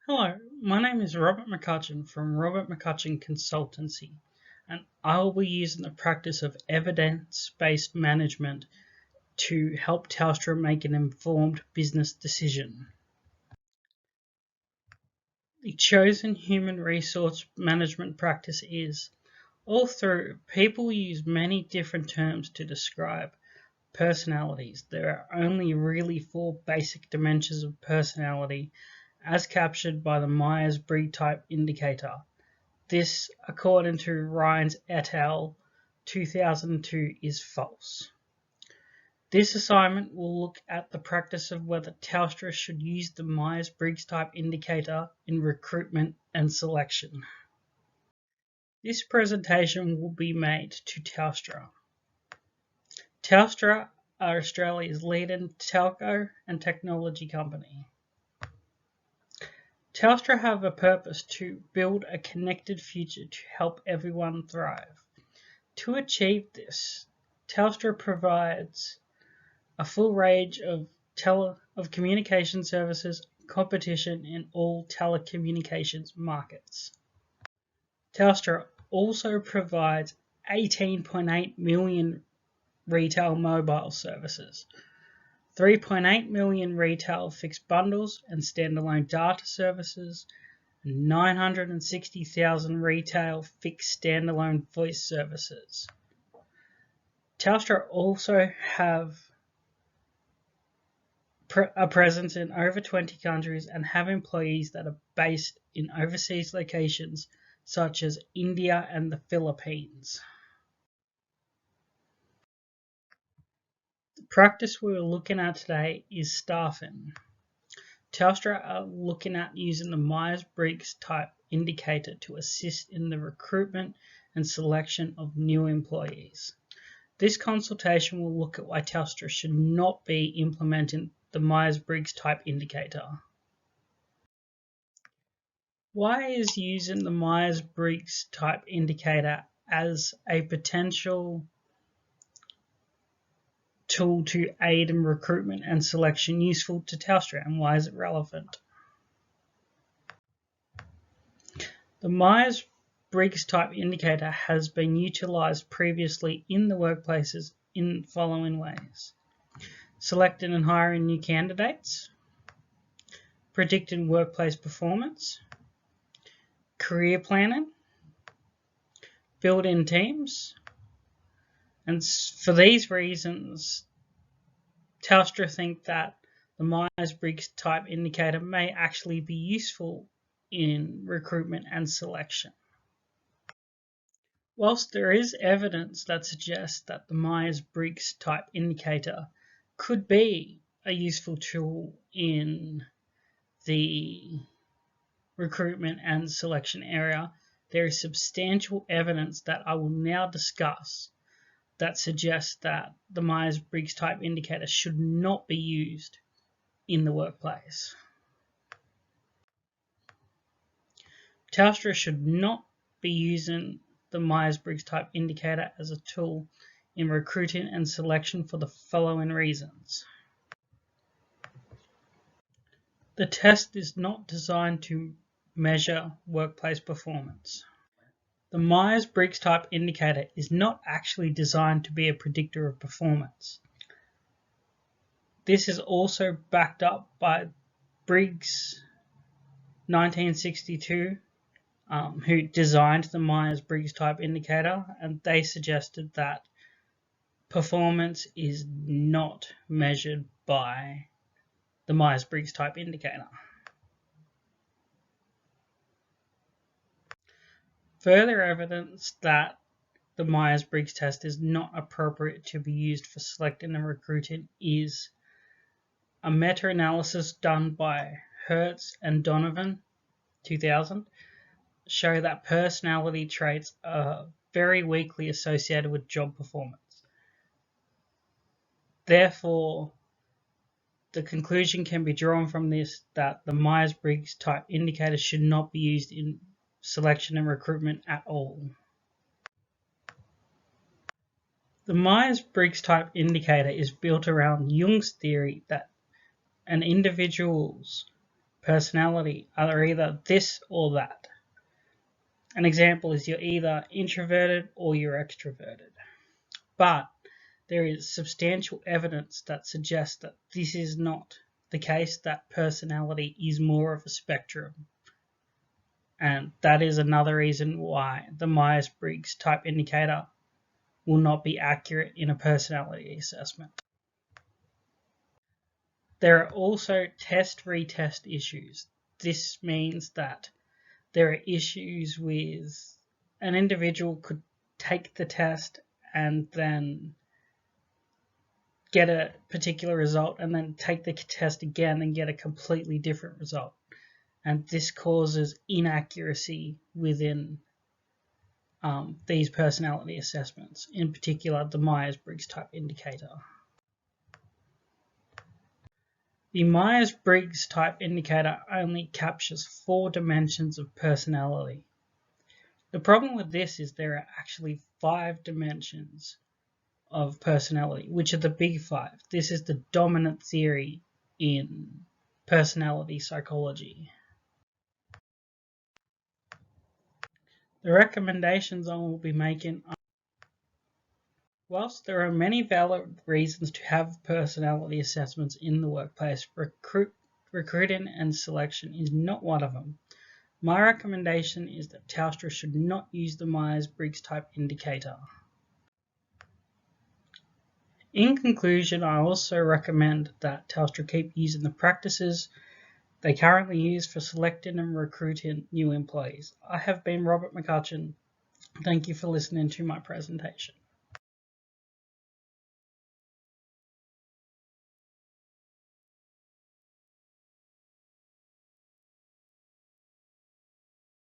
Hello, my name is Robert McCutcheon from Robert McCutcheon Consultancy, and I will be using the practice of evidence-based management to help Telstra make an informed business decision. The chosen human resource management practice is, although people use many different terms to describe personalities, there are only really four basic dimensions of personality as captured by the Myers-Briggs Type Indicator. This, according to Rhines et al. 2002, is false. This assignment will look at the practice of whether Telstra should use the Myers-Briggs Type Indicator in recruitment and selection. This presentation will be made to Telstra. Telstra are Australia's leading telco and technology company. Telstra have a purpose to build a connected future to help everyone thrive. To achieve this, Telstra provides a full range of communication services competition in all telecommunications markets. Telstra also provides 18.8 million retail mobile services, 3.8 million retail fixed bundles and standalone data services, and 960,000 retail fixed standalone voice services. Telstra also have a presence in over 20 countries and have employees that are based in overseas locations such as India and the Philippines. The practice we're looking at today is staffing. Telstra are looking at using the Myers-Briggs Type Indicator to assist in the recruitment and selection of new employees. This consultation will look at why Telstra should not be implementing the Myers-Briggs Type Indicator. Why is using the Myers-Briggs Type Indicator as a potential tool to aid in recruitment and selection useful to Telstra, and why is it relevant? The Myers-Briggs Type Indicator has been utilised previously in the workplaces in the following ways: selecting and hiring new candidates, predicting workplace performance, career planning, building teams, and for these reasons, Telstra think that the Myers-Briggs Type Indicator may actually be useful in recruitment and selection. Whilst there is evidence that suggests that the Myers-Briggs Type Indicator could be a useful tool in the recruitment and selection area, there is substantial evidence that I will now discuss that suggests that the Myers-Briggs Type Indicator should not be used in the workplace. Telstra should not be using the Myers-Briggs Type Indicator as a tool in recruiting and selection for the following reasons. The test is not designed to measure workplace performance. The Myers-Briggs Type Indicator is not actually designed to be a predictor of performance. This is also backed up by Briggs 1962, who designed the Myers-Briggs Type Indicator, and they suggested that performance is not measured by the Myers-Briggs Type Indicator. Further evidence that the Myers-Briggs test is not appropriate to be used for selecting and recruiting is a meta-analysis done by Hertz and Donovan 2000 show that personality traits are very weakly associated with job performance. Therefore, the conclusion can be drawn from this that the Myers-Briggs Type Indicator should not be used in selection and recruitment at all. The Myers-Briggs Type Indicator is built around Jung's theory that an individual's personality are either this or that. An example is you're either introverted or you're extroverted. But there is substantial evidence that suggests that this is not the case, that personality is more of a spectrum. And that is another reason why the Myers-Briggs type indicator will not be accurate in a personality assessment. There are also test-retest issues. This means that there are issues with an individual could take the test and then get a particular result and then take the test again and get a completely different result. And this causes inaccuracy within these personality assessments, in particular the Myers-Briggs type indicator. The Myers-Briggs type indicator only captures 4 dimensions of personality. The problem with this is there are actually 5 dimensions of personality, which are the big 5. This is the dominant theory in personality psychology. The recommendations I will be making are, whilst there are many valid reasons to have personality assessments in the workplace, recruiting and selection is not one of them. My recommendation is that Telstra should not use the Myers-Briggs type indicator. In conclusion, I also recommend that Telstra keep using the practices they currently use for selecting and recruiting new employees. I have been Robert McCutcheon. Thank you for listening to my presentation.